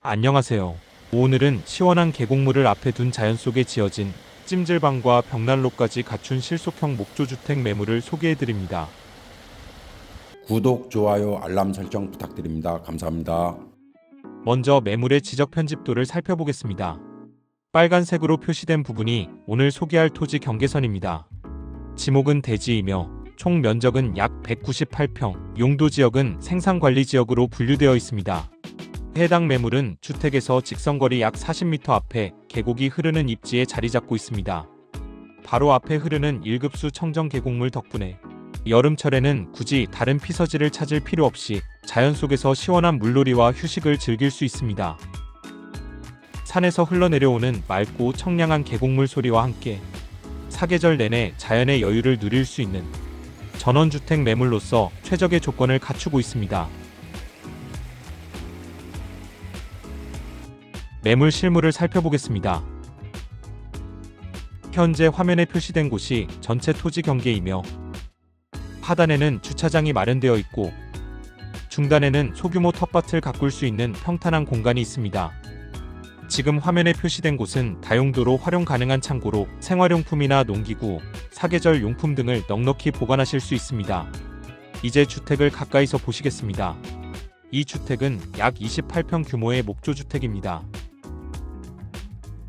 안녕하세요. 오늘은 시원한 계곡물을 앞에 둔 자연 속에 지어진 찜질방과 벽난로까지 갖춘 실속형 목조주택 매물을 소개해드립니다. 구독, 좋아요, 알람 설정 부탁드립니다. 감사합니다. 먼저 매물의 지적 편집도를 살펴보겠습니다. 빨간색으로 표시된 부분이 오늘 소개할 토지 경계선입니다. 지목은 대지이며 총 면적은 약 198평, 용도지역은 생산관리지역으로 분류되어 있습니다. 해당 매물은 주택에서 직선거리 약 40m 앞에 계곡이 흐르는 입지에 자리 잡고 있습니다. 바로 앞에 흐르는 1급수 청정 계곡물 덕분에 여름철에는 굳이 다른 피서지를 찾을 필요 없이 자연 속에서 시원한 물놀이와 휴식을 즐길 수 있습니다. 산에서 흘러내려오는 맑고 청량한 계곡물 소리와 함께 사계절 내내 자연의 여유를 누릴 수 있는 전원주택 매물로서 최적의 조건을 갖추고 있습니다. 매물 실물을 살펴보겠습니다. 현재 화면에 표시된 곳이 전체 토지 경계이며 하단에는 주차장이 마련되어 있고 중단에는 소규모 텃밭을 가꿀 수 있는 평탄한 공간이 있습니다. 지금 화면에 표시된 곳은 다용도로 활용 가능한 창고로 생활용품이나 농기구, 사계절 용품 등을 넉넉히 보관하실 수 있습니다. 이제 주택을 가까이서 보시겠습니다. 이 주택은 약 28평 규모의 목조주택입니다.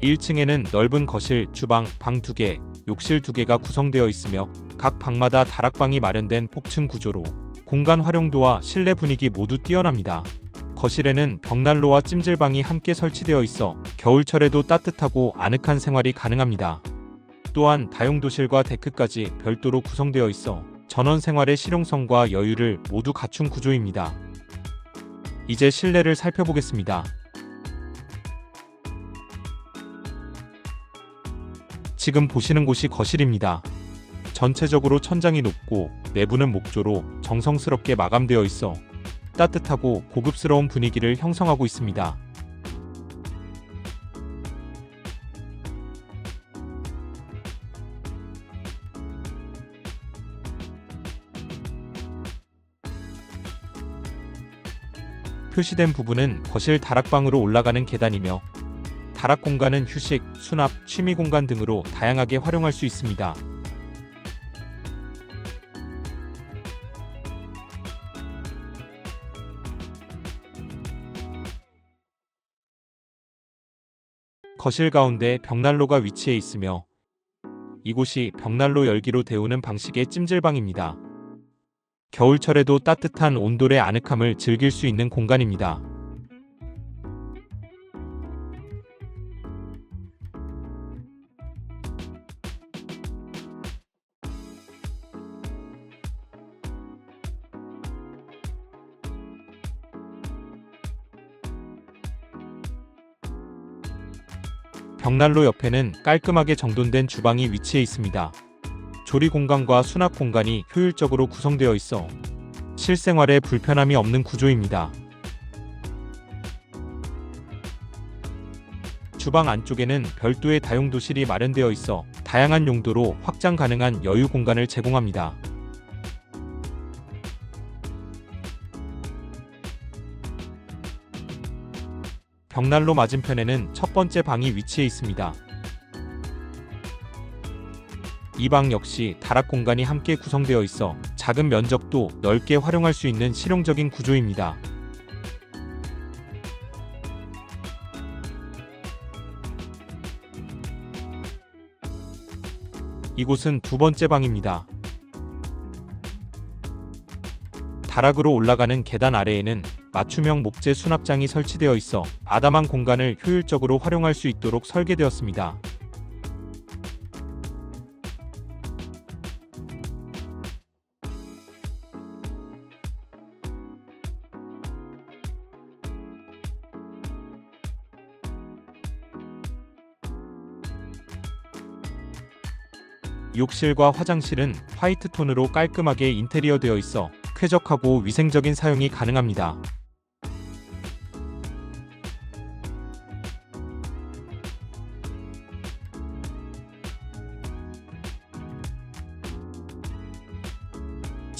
1층에는 넓은 거실, 주방, 방 2개, 욕실 2개가 구성되어 있으며 각 방마다 다락방이 마련된 복층 구조로 공간 활용도와 실내 분위기 모두 뛰어납니다. 거실에는 벽난로와 찜질방이 함께 설치되어 있어 겨울철에도 따뜻하고 아늑한 생활이 가능합니다. 또한 다용도실과 데크까지 별도로 구성되어 있어 전원 생활의 실용성과 여유를 모두 갖춘 구조입니다. 이제 실내를 살펴보겠습니다. 지금 보시는 곳이 거실입니다. 전체적으로 천장이 높고 내부는 목조로 정성스럽게 마감되어 있어 따뜻하고 고급스러운 분위기를 형성하고 있습니다. 표시된 부분은 거실 다락방으로 올라가는 계단이며 다락 공간은 휴식, 수납, 취미 공간 등으로 다양하게 활용할 수 있습니다. 거실 가운데 벽난로가 위치해 있으며 이곳이 벽난로 열기로 데우는 방식의 찜질방입니다. 겨울철에도 따뜻한 온돌의 아늑함을 즐길 수 있는 공간입니다. 벽난로 옆에는 깔끔하게 정돈된 주방이 위치해 있습니다. 조리 공간과 수납 공간이 효율적으로 구성되어 있어 실생활에 불편함이 없는 구조입니다. 주방 안쪽에는 별도의 다용도실이 마련되어 있어 다양한 용도로 확장 가능한 여유 공간을 제공합니다. 벽난로 맞은편에는 첫 번째 방이 위치해 있습니다. 이 방 역시 다락 공간이 함께 구성되어 있어 작은 면적도 넓게 활용할 수 있는 실용적인 구조입니다. 이곳은 두 번째 방입니다. 다락으로 올라가는 계단 아래에는 맞춤형 목재 수납장이 설치되어 있어 아담한 공간을 효율적으로 활용할 수 있도록 설계되었습니다. 욕실과 화장실은 화이트 톤으로 깔끔하게 인테리어 되어 있어 쾌적하고 위생적인 사용이 가능합니다.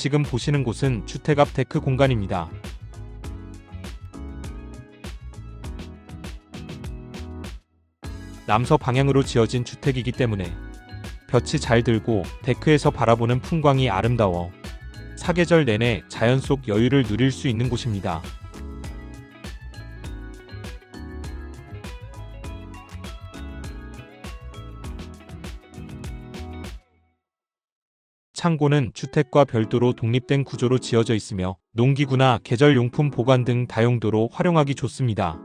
지금 보시는 곳은 주택 앞 데크 공간입니다. 남서 방향으로 지어진 주택이기 때문에 볕이 잘 들고 데크에서 바라보는 풍광이 아름다워 사계절 내내 자연 속 여유를 누릴 수 있는 곳입니다. 창고는 주택과 별도로 독립된 구조로 지어져 있으며 농기구나 계절용품 보관 등 다용도로 활용하기 좋습니다.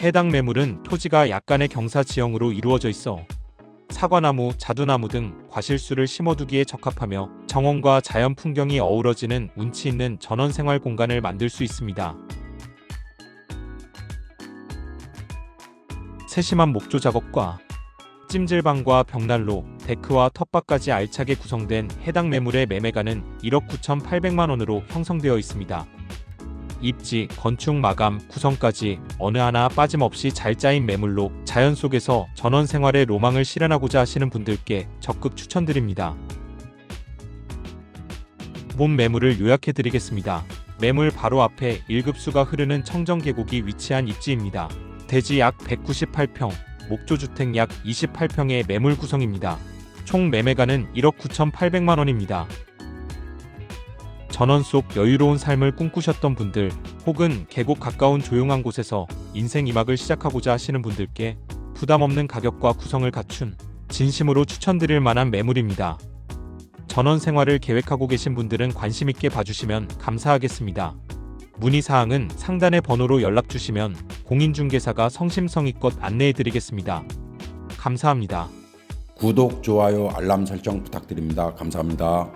해당 매물은 토지가 약간의 경사 지형으로 이루어져 있어 사과나무, 자두나무 등 과실수를 심어두기에 적합하며 정원과 자연 풍경이 어우러지는 운치 있는 전원 생활 공간을 만들 수 있습니다. 세심한 목조 작업과 찜질방과 벽난로, 데크와 텃밭까지 알차게 구성된 해당 매물의 매매가는 1억 9,800만 원으로 형성되어 있습니다. 입지, 건축 마감, 구성까지 어느 하나 빠짐없이 잘 짜인 매물로 자연 속에서 전원 생활의 로망을 실현하고자 하시는 분들께 적극 추천드립니다. 본 매물을 요약해드리겠습니다. 매물 바로 앞에 1급수가 흐르는 청정계곡이 위치한 입지입니다. 대지 약 198평, 목조주택 약 28평의 매물 구성입니다. 총 매매가는 1억 9,800만 원입니다. 전원 속 여유로운 삶을 꿈꾸셨던 분들 혹은 계곡 가까운 조용한 곳에서 인생 2막을 시작하고자 하시는 분들께 부담 없는 가격과 구성을 갖춘 진심으로 추천드릴 만한 매물입니다. 전원 생활을 계획하고 계신 분들은 관심 있게 봐주시면 감사하겠습니다. 문의사항은 상단의 번호로 연락주시면 공인중개사가 성심성의껏 안내해드리겠습니다. 감사합니다. 구독, 좋아요, 알람 설정 부탁드립니다. 감사합니다.